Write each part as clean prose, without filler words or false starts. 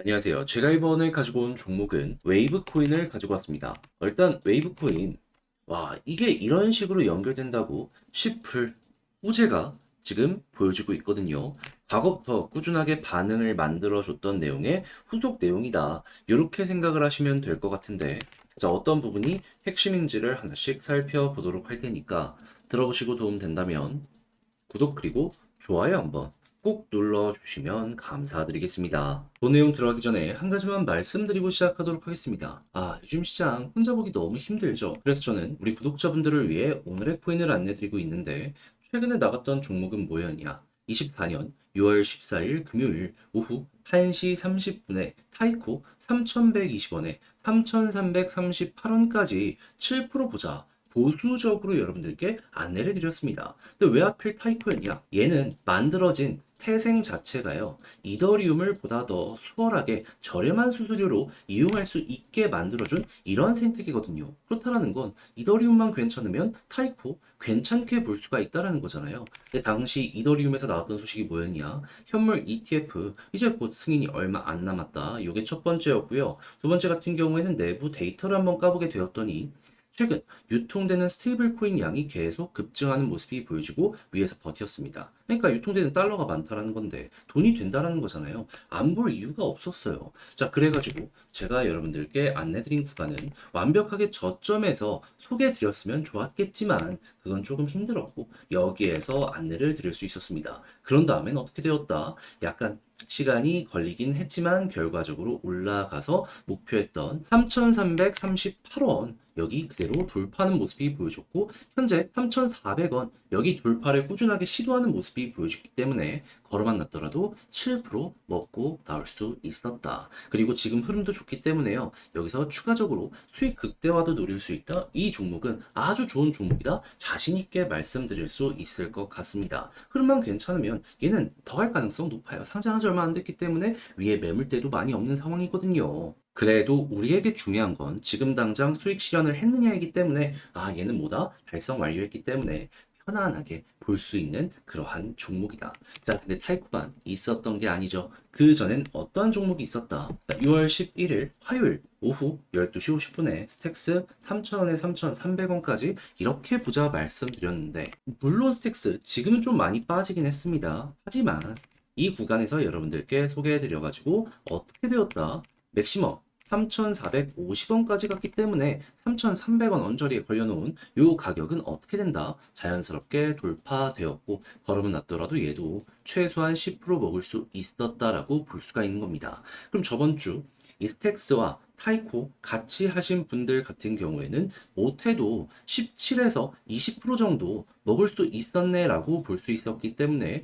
안녕하세요. 제가 이번에 가지고 온 종목은 웨이브 코인을 가지고 왔습니다. 일단 웨이브 코인, 와, 이게 이런 식으로 연결된다고 싶을 호재가 지금 보여지고 있거든요. 과거부터 꾸준하게 반응을 만들어줬던 내용의 후속 내용이다. 이렇게 생각을 하시면 될 것 같은데, 자, 어떤 부분이 핵심인지를 하나씩 살펴보도록 할 테니까 들어보시고 도움 된다면 구독 그리고 좋아요 한번 꼭 눌러주시면 감사드리겠습니다. 본 내용 들어가기 전에 한 가지만 말씀드리고 시작하도록 하겠습니다. 요즘 시장 혼자 보기 너무 힘들죠? 그래서 저는 우리 구독자분들을 위해 오늘의 코인을 안내드리고 있는데 최근에 나갔던 종목은 뭐였냐? 24년 6월 14일 금요일 오후 1시 30분에 타이코 3,120원에 3,338원까지 7% 보자. 보수적으로 여러분들께 안내를 드렸습니다. 근데 왜 하필 타이코였냐? 얘는 만들어진 태생 자체가요, 이더리움을 보다 더 수월하게 저렴한 수수료로 이용할 수 있게 만들어준 이런 생태계거든요. 그렇다라는 건 이더리움만 괜찮으면 타이코 괜찮게 볼 수가 있다라는 거잖아요. 근데 당시 이더리움에서 나왔던 소식이 뭐였냐? 현물 ETF 이제 곧 승인이 얼마 안 남았다. 이게 첫 번째였고요. 두 번째 같은 경우에는 내부 데이터를 한번 까보게 되었더니 최근 유통되는 스테이블 코인 양이 계속 급증하는 모습이 보여지고 위에서 버텼습니다. 그러니까 유통되는 달러가 많다라는 건데 돈이 된다라는 거잖아요. 안 볼 이유가 없었어요. 자, 그래가지고 제가 여러분들께 안내드린 구간은 완벽하게 저점에서 소개해드렸으면 좋았겠지만 그건 조금 힘들었고 여기에서 안내를 드릴 수 있었습니다. 그런 다음엔 어떻게 되었다? 약간 시간이 걸리긴 했지만 결과적으로 올라가서 목표했던 3,338원 여기 그대로 돌파하는 모습이 보여줬고 현재 3,400원 여기 돌파를 꾸준하게 시도하는 모습이 보여줬기 때문에 걸어만 놨더라도 7% 먹고 나올 수 있었다. 그리고 지금 흐름도 좋기 때문에요. 여기서 추가적으로 수익 극대화도 노릴 수 있다. 이 종목은 아주 좋은 종목이다. 자신 있게 말씀드릴 수 있을 것 같습니다. 흐름만 괜찮으면 얘는 더 갈 가능성 높아요. 상장한 지 얼마 안 됐기 때문에 위에 매물대도 많이 없는 상황이거든요. 그래도 우리에게 중요한 건 지금 당장 수익 실현을 했느냐이기 때문에 얘는 뭐다? 달성 완료했기 때문에 편안하게 볼 수 있는 그러한 종목이다. 자, 근데 타이코만 있었던 게 아니죠. 그 전엔 어떤 종목이 있었다? 6월 11일 화요일 오후 12시 50분에 스택스 3,000원에 3,300원까지 이렇게 보자 말씀드렸는데 물론 스택스 지금은 좀 많이 빠지긴 했습니다. 하지만 이 구간에서 여러분들께 소개해드려가지고 어떻게 되었다? 맥시멈 3,450원까지 갔기 때문에 3,300원 언저리에 걸려놓은 이 가격은 어떻게 된다? 자연스럽게 돌파되었고 걸으면 났더라도 얘도 최소한 10% 먹을 수 있었다라고 볼 수가 있는 겁니다. 그럼 저번 주 이스텍스와 타이코 같이 하신 분들 같은 경우에는 못해도 17에서 20% 정도 먹을 수 있었네라고 볼 수 있었기 때문에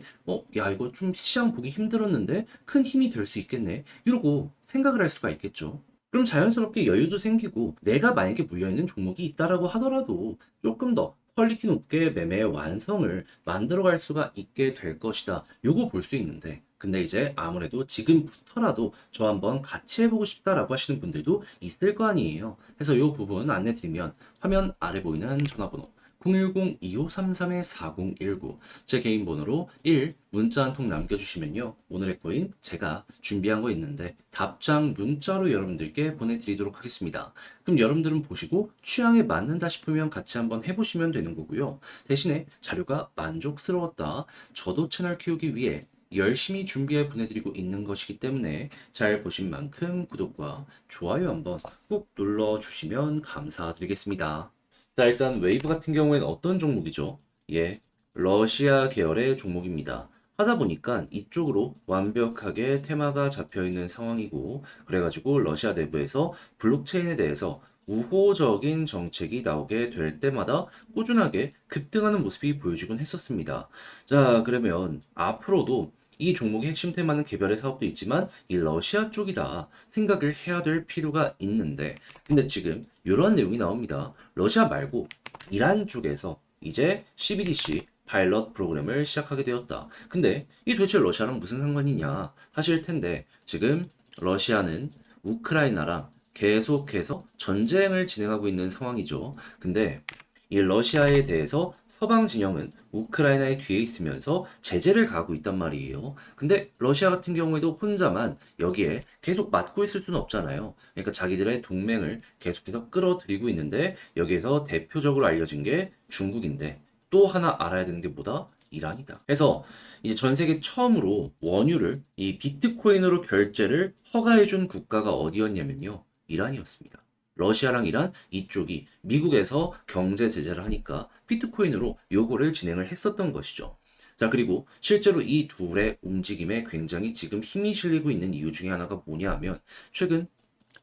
야 이거 좀 시장 보기 힘들었는데 큰 힘이 될 수 있겠네 이러고 생각을 할 수가 있겠죠. 그럼 자연스럽게 여유도 생기고 내가 만약에 물려있는 종목이 있다라고 하더라도 조금 더 퀄리티 높게 매매의 완성을 만들어갈 수가 있게 될 것이다. 요거 볼 수 있는데 근데 이제 아무래도 지금부터라도 저 한번 같이 해보고 싶다라고 하시는 분들도 있을 거 아니에요. 그래서 이 부분 안내 드리면 화면 아래 보이는 전화번호 010-2533-4019 제 개인 번호로 1 문자 한 통 남겨주시면요. 오늘의 코인 제가 준비한 거 있는데 답장 문자로 여러분들께 보내드리도록 하겠습니다. 그럼 여러분들은 보시고 취향에 맞는다 싶으면 같이 한번 해보시면 되는 거고요. 대신에 자료가 만족스러웠다. 저도 채널 키우기 위해 열심히 준비해 보내드리고 있는 것이기 때문에 잘 보신 만큼 구독과 좋아요 한번 꼭 눌러주시면 감사드리겠습니다. 자, 일단 웨이브 같은 경우에는 어떤 종목이죠? 예, 러시아 계열의 종목입니다. 하다 보니까 이쪽으로 완벽하게 테마가 잡혀 있는 상황이고, 그래가지고 러시아 내부에서 블록체인에 대해서 우호적인 정책이 나오게 될 때마다 꾸준하게 급등하는 모습이 보여지곤 했었습니다. 자, 그러면 앞으로도 이 종목의 핵심 테마는 개별의 사업도 있지만 이 러시아 쪽이다 생각을 해야 될 필요가 있는데 근데 지금 이런 내용이 나옵니다. 러시아 말고 이란 쪽에서 이제 CBDC 파일럿 프로그램을 시작하게 되었다. 근데 이 도대체 러시아랑 무슨 상관이냐 하실 텐데 지금 러시아는 우크라이나랑 계속해서 전쟁을 진행하고 있는 상황이죠. 근데 이 러시아에 대해서 서방 진영은 우크라이나의 뒤에 있으면서 제재를 가하고 있단 말이에요. 근데 러시아 같은 경우에도 혼자만 여기에 계속 맞고 있을 수는 없잖아요. 그러니까 자기들의 동맹을 계속해서 끌어들이고 있는데 여기에서 대표적으로 알려진 게 중국인데 또 하나 알아야 되는 게 뭐다? 이란이다. 그래서 이제 전 세계 처음으로 원유를 이 비트코인으로 결제를 허가해준 국가가 어디였냐면요. 이란이었습니다. 러시아랑 이란 이쪽이 미국에서 경제 제재를 하니까 비트코인으로 요거를 진행을 했었던 것이죠. 자, 그리고 실제로 이 둘의 움직임에 굉장히 지금 힘이 실리고 있는 이유 중에 하나가 뭐냐 하면 최근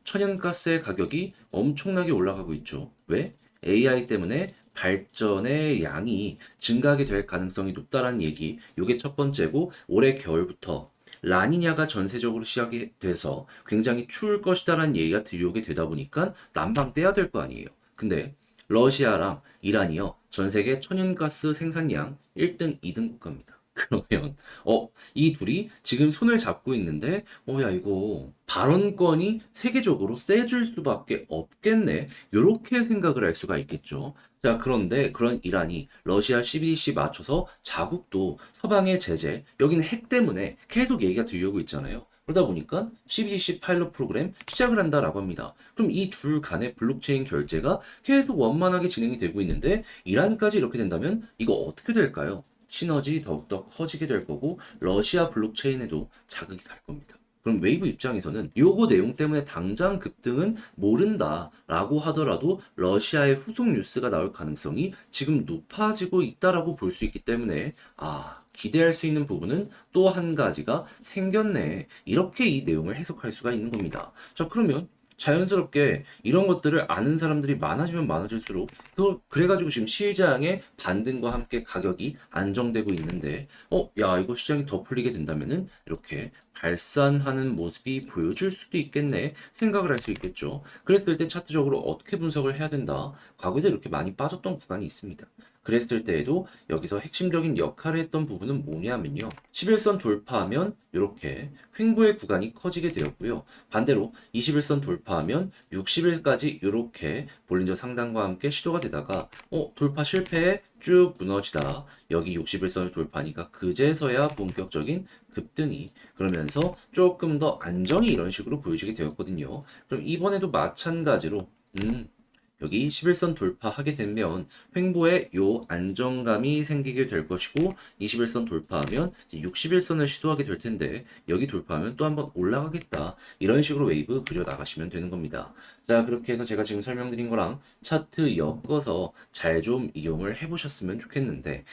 천연가스의 가격이 엄청나게 올라가고 있죠. 왜? AI 때문에 발전의 양이 증가하게 될 가능성이 높다라는 얘기. 요게 첫 번째고 올해 겨울부터 라니냐가 전세적으로 시작이 돼서 굉장히 추울 것이다라는 얘기가 들려오게 되다 보니까 난방 떼야 될 거 아니에요. 근데 러시아랑 이란이요. 전 세계 천연가스 생산량 1등, 2등 국가입니다. 그러면 이 둘이 지금 손을 잡고 있는데 야 이거 발언권이 세계적으로 세질 수밖에 없겠네. 요렇게 생각을 할 수가 있겠죠. 자, 그런데 그런 이란이 러시아 CBDC 맞춰서 자국도 서방의 제재, 여기는 핵 때문에 계속 얘기가 들려오고 있잖아요. 그러다 보니까 CBDC 파일럿 프로그램 시작을 한다라고 합니다. 그럼 이 둘 간의 블록체인 결제가 계속 원만하게 진행이 되고 있는데 이란까지 이렇게 된다면 이거 어떻게 될까요? 시너지 더욱더 커지게 될 거고 러시아 블록체인에도 자극이 갈 겁니다. 그럼 웨이브 입장에서는 요거 내용 때문에 당장 급등은 모른다라고 하더라도 러시아의 후속 뉴스가 나올 가능성이 지금 높아지고 있다라고 볼 수 있기 때문에 기대할 수 있는 부분은 또 한 가지가 생겼네. 이렇게 이 내용을 해석할 수가 있는 겁니다. 자, 그러면 자연스럽게 이런 것들을 아는 사람들이 많아지면 많아질수록 그래가지고 지금 시장의 반등과 함께 가격이 안정되고 있는데 야 이거 시장이 더 풀리게 된다면은 이렇게 발산하는 모습이 보여줄 수도 있겠네 생각을 할 수 있겠죠. 그랬을 때 차트적으로 어떻게 분석을 해야 된다. 과거에도 이렇게 많이 빠졌던 구간이 있습니다. 그랬을 때에도 여기서 핵심적인 역할을 했던 부분은 뭐냐면요. 11선 돌파하면 이렇게 횡보의 구간이 커지게 되었고요. 반대로 21선 돌파하면 60일까지 이렇게 볼린저 상단과 함께 시도가 되다가 돌파 실패에 쭉 무너지다 여기 61선을 돌파하니까 그제서야 본격적인 급등이 그러면서 조금 더 안정이 이런 식으로 보여지게 되었거든요. 그럼 이번에도 마찬가지로 여기 11선 돌파하게 되면 횡보에 요 안정감이 생기게 될 것이고 21선 돌파하면 61선을 시도하게 될 텐데 여기 돌파하면 또 한번 올라가겠다. 이런 식으로 웨이브 그려 나가시면 되는 겁니다. 자, 그렇게 해서 제가 지금 설명드린 거랑 차트 엮어서 잘 좀 이용을 해보셨으면 좋겠는데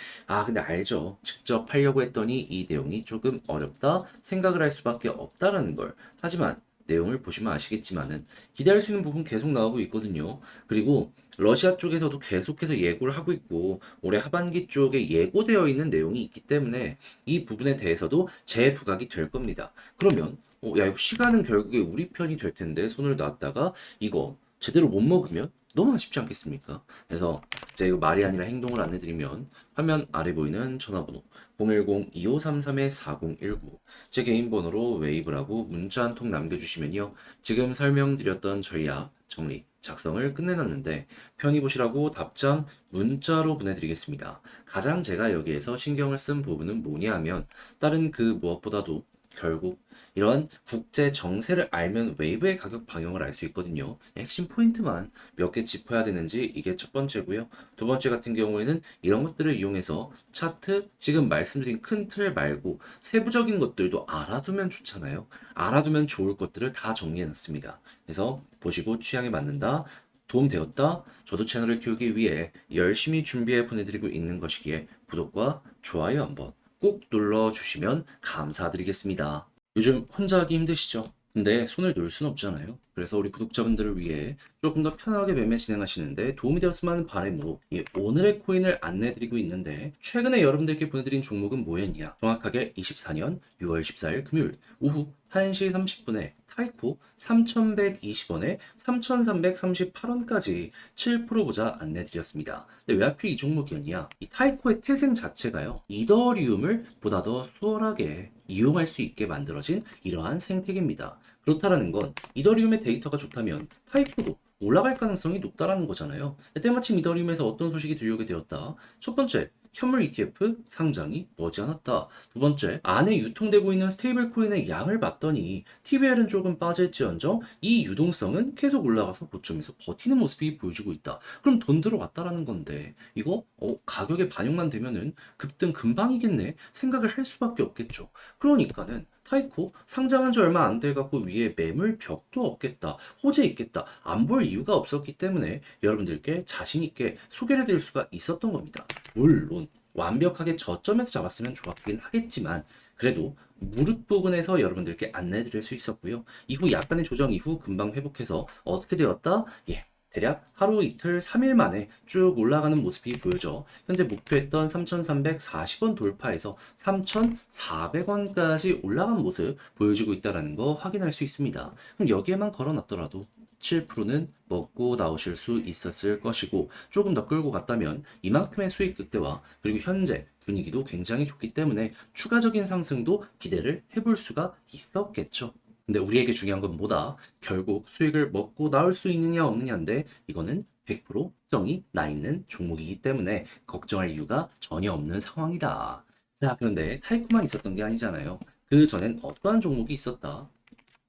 근데 알죠. 직접 하려고 했더니 이 내용이 조금 어렵다 생각을 할 수밖에 없다라는 걸. 하지만 내용을 보시면 아시겠지만은 기대할 수 있는 부분 계속 나오고 있거든요. 그리고 러시아 쪽에서도 계속해서 예고를 하고 있고 올해 하반기 쪽에 예고되어 있는 내용이 있기 때문에 이 부분에 대해서도 재부각이 될 겁니다. 그러면 야 이거 시간은 결국에 우리 편이 될 텐데 손을 놨다가 이거 제대로 못 먹으면 너무 아쉽지 않겠습니까? 그래서 제가 이거 말이 아니라 행동을 안내드리면 화면 아래 보이는 전화번호 010-2533-4019 제 개인 번호로 웨이브라고 문자 한 통 남겨주시면요. 지금 설명드렸던 전략 정리 작성을 끝내놨는데 편히 보시라고 답장 문자로 보내드리겠습니다. 가장 제가 여기에서 신경을 쓴 부분은 뭐냐 하면 다른 그 무엇보다도 결국 이러한 국제 정세를 알면 웨이브의 가격 방향을 알 수 있거든요. 핵심 포인트만 몇 개 짚어야 되는지 이게 첫 번째고요. 두 번째 같은 경우에는 이런 것들을 이용해서 차트 지금 말씀드린 큰 틀 말고 세부적인 것들도 알아두면 좋잖아요. 알아두면 좋을 것들을 다 정리해 놨습니다. 그래서 보시고 취향에 맞는다. 도움되었다. 저도 채널을 키우기 위해 열심히 준비해 보내드리고 있는 것이기에 구독과 좋아요 한번 꼭 눌러주시면 감사드리겠습니다. 요즘 혼자 하기 힘드시죠? 근데 손을 놓을 순 없잖아요. 그래서 우리 구독자분들을 위해 조금 더 편하게 매매 진행하시는데 도움이 되었으면 하는 바람으로 이 오늘의 코인을 안내해드리고 있는데 최근에 여러분들께 보내드린 종목은 뭐였냐? 정확하게 24년 6월 14일 금요일 오후 1시 30분에 타이코 3,120원에 3,338원까지 7% 보자 안내드렸습니다. 근데 왜 하필 이 종목이었냐? 이 타이코의 태생 자체가요. 이더리움을 보다 더 수월하게 이용할 수 있게 만들어진 이러한 생태계입니다. 그렇다라는 건 이더리움의 데이터가 좋다면 타이코도 올라갈 가능성이 높다라는 거잖아요. 때마침 이더리움에서 어떤 소식이 들려오게 되었다. 첫 번째, 현물 ETF 상장이 머지않았다. 두 번째, 안에 유통되고 있는 스테이블 코인의 양을 봤더니 TVL은 조금 빠질지언정 이 유동성은 계속 올라가서 고점에서 버티는 모습이 보여주고 있다. 그럼 돈 들어왔다라는 건데 이거 가격에 반영만 되면은 급등 금방이겠네 생각을 할 수밖에 없겠죠. 그러니까는 타이코 상장한 지 얼마 안 돼 갖고 위에 매물 벽도 없겠다. 호재 있겠다. 안 볼 이유가 없었기 때문에 여러분들께 자신 있게 소개를 드릴 수가 있었던 겁니다. 물론 완벽하게 저점에서 잡았으면 좋았긴 하겠지만 그래도 무릎 부분에서 여러분들께 안내 드릴 수 있었고요. 이후 약간의 조정 이후 금방 회복해서 어떻게 되었다? 예. 대략 하루 이틀 3일 만에 쭉 올라가는 모습이 보여져 현재 목표했던 3,340원 돌파해서 3,400원까지 올라간 모습 보여주고 있다는 거 확인할 수 있습니다. 그럼 여기에만 걸어놨더라도 7%는 먹고 나오실 수 있었을 것이고 조금 더 끌고 갔다면 이만큼의 수익 극대화 그리고 현재 분위기도 굉장히 좋기 때문에 추가적인 상승도 기대를 해볼 수가 있었겠죠. 근데 우리에게 중요한 건 뭐다? 결국 수익을 먹고 나올 수 있느냐 없느냐인데 이거는 100% 정이 나 있는 종목이기 때문에 걱정할 이유가 전혀 없는 상황이다. 자, 그런데 타이코만 있었던 게 아니잖아요. 그 전엔 어떠한 종목이 있었다?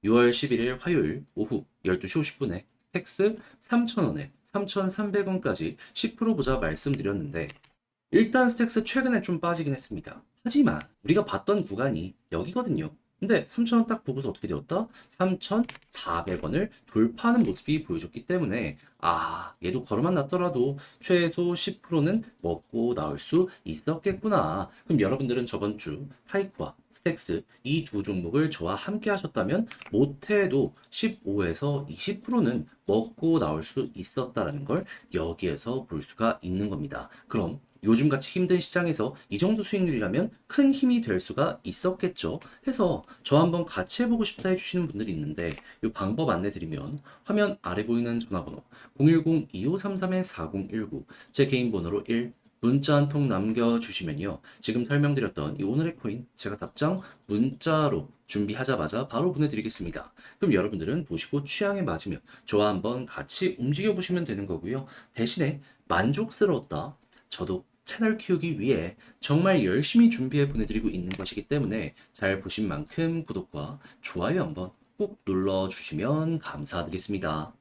6월 11일 화요일 오후 12시 50분에 텍스 3,000원에 3,300원까지 10% 보자 말씀드렸는데 일단 스택스 최근에 좀 빠지긴 했습니다. 하지만 우리가 봤던 구간이 여기거든요. 근데 3,000원 딱 보고서 어떻게 되었다? 3,400원을 돌파하는 모습이 보여줬기 때문에 얘도 걸어만 놨더라도 최소 10%는 먹고 나올 수 있었겠구나. 그럼 여러분들은 저번 주 타이코와 스택스 이 두 종목을 저와 함께 하셨다면 못해도 15에서 20%는 먹고 나올 수 있었다라는 걸 여기에서 볼 수가 있는 겁니다. 그럼 요즘같이 힘든 시장에서 이 정도 수익률이라면 큰 힘이 될 수가 있었겠죠. 해서 저 한번 같이 해보고 싶다 해주시는 분들이 있는데 이 방법 안내드리면 화면 아래 보이는 전화번호 010-2533-4019 제 개인 번호로 1 문자 한 통 남겨주시면요. 지금 설명드렸던 이 오늘의 코인 제가 답장 문자로 준비하자마자 바로 보내드리겠습니다. 그럼 여러분들은 보시고 취향에 맞으면 저와 한번 같이 움직여 보시면 되는 거고요. 대신에 만족스러웠다. 저도 채널 키우기 위해 정말 열심히 준비해 보내드리고 있는 것이기 때문에 잘 보신 만큼 구독과 좋아요 한번 꼭 눌러주시면 감사드리겠습니다.